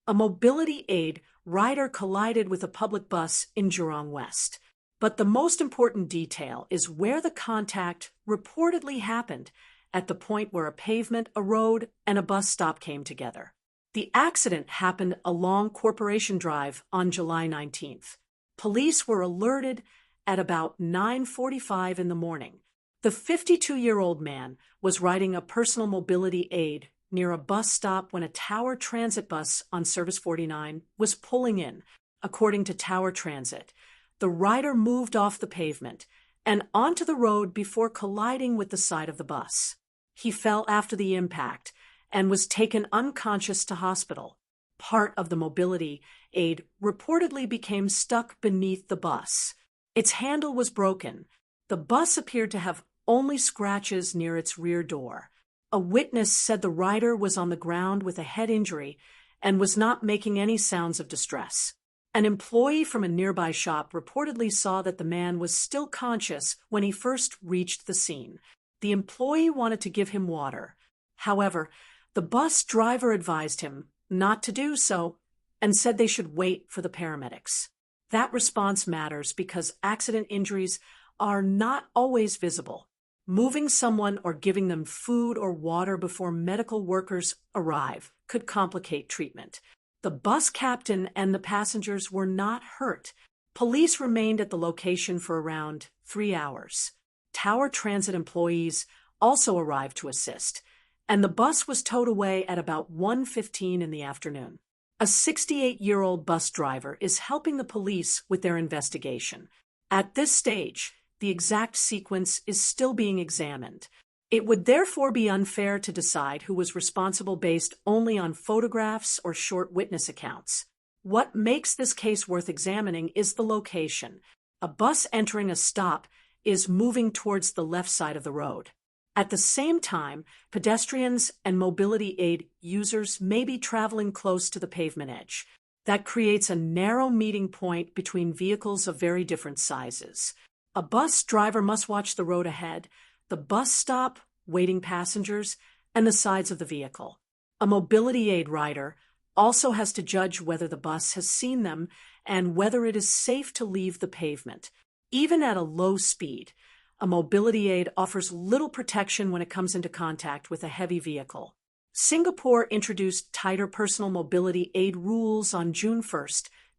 A mobility aid rider collided with a public bus in Jurong West. But the most important detail is where the contact reportedly happened, at the point where a pavement, a road, and a bus stop came together. The accident happened along Corporation Drive on July 19th. Police were alerted at about 9:45 in the morning. The 52-year-old man was riding a personal mobility aid near a bus stop when a Tower Transit bus on Service 49 was pulling in, according to Tower Transit. The rider moved off the pavement and onto the road before colliding with the side of the bus. He fell after the impact and was taken unconscious to hospital. Part of the mobility aid reportedly became stuck beneath the bus. Its handle was broken. The bus appeared to have only scratches near its rear door. A witness said the rider was on the ground with a head injury and was not making any sounds of distress. An employee from a nearby shop reportedly saw that the man was still conscious when he first reached the scene. The employee wanted to give him water. However, the bus driver advised him not to do so and said they should wait for the paramedics. That response matters because accident injuries are not always visible. Moving someone or giving them food or water before medical workers arrive could complicate treatment. The bus captain and the passengers were not hurt. Police remained at the location for around 3 hours. Tower Transit employees also arrived to assist, and the bus was towed away at about 1:15 in the afternoon. A 68-year-old bus driver is helping the police with their investigation. At this stage, the exact sequence is still being examined. It would therefore be unfair to decide who was responsible based only on photographs or short witness accounts. What makes this case worth examining is the location. A bus entering a stop is moving towards the left side of the road. At the same time, pedestrians and mobility aid users may be traveling close to the pavement edge. That creates a narrow meeting point between vehicles of very different sizes. A bus driver must watch the road ahead, the bus stop, waiting passengers, and the sides of the vehicle. A mobility aid rider also has to judge whether the bus has seen them and whether it is safe to leave the pavement. Even at a low speed, a mobility aid offers little protection when it comes into contact with a heavy vehicle. Singapore introduced tighter personal mobility aid rules on June 1,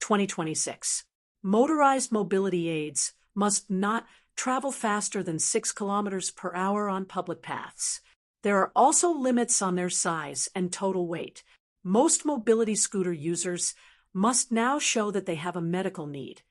2026. Motorized mobility aids must not travel faster than 6 kilometers per hour on public paths. There are also limits on their size and total weight. Most mobility scooter users must now show that they have a medical need,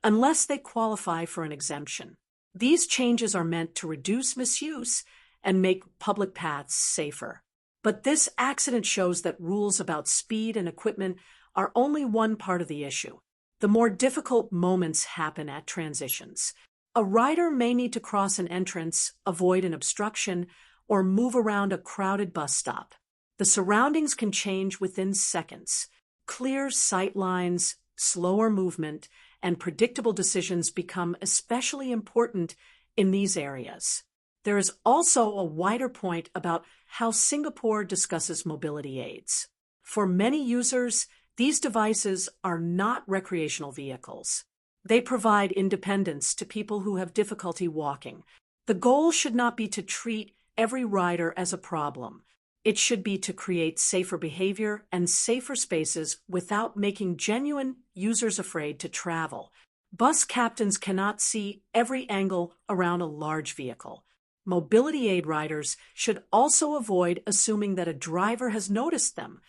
unless they qualify for an exemption. These changes are meant to reduce misuse and make public paths safer. But this accident shows that rules about speed and equipment are only one part of the issue. The more difficult moments happen at transitions. A rider may need to cross an entrance, avoid an obstruction, or move around a crowded bus stop. The surroundings can change within seconds. Clear sight lines, slower movement, and predictable decisions become especially important in these areas. There is also a wider point about how Singapore discusses mobility aids. For many users, these devices are not recreational vehicles. They provide independence to people who have difficulty walking. The goal should not be to treat every rider as a problem. It should be to create safer behavior and safer spaces without making genuine users afraid to travel. Bus captains cannot see every angle around a large vehicle. Mobility aid riders should also avoid assuming that a driver has noticed them,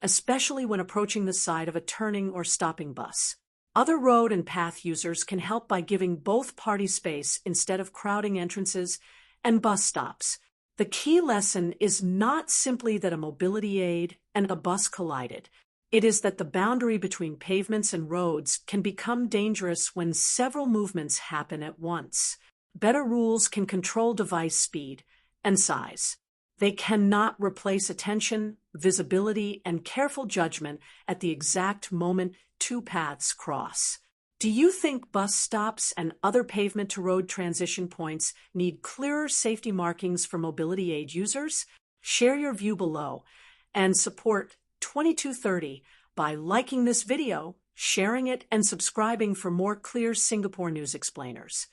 especially when approaching the side of a turning or stopping bus. Other road and path users can help by giving both parties space instead of crowding entrances and bus stops. The key lesson is not simply that a mobility aid and a bus collided. It is that the boundary between pavements and roads can become dangerous when several movements happen at once. Better rules can control device speed and size. They cannot replace attention, visibility, and careful judgment at the exact moment two paths cross. Do you think bus stops and other pavement-to-road transition points need clearer safety markings for mobility aid users? Share your view below and support 2230 by liking this video, sharing it, and subscribing for more clear Singapore news explainers.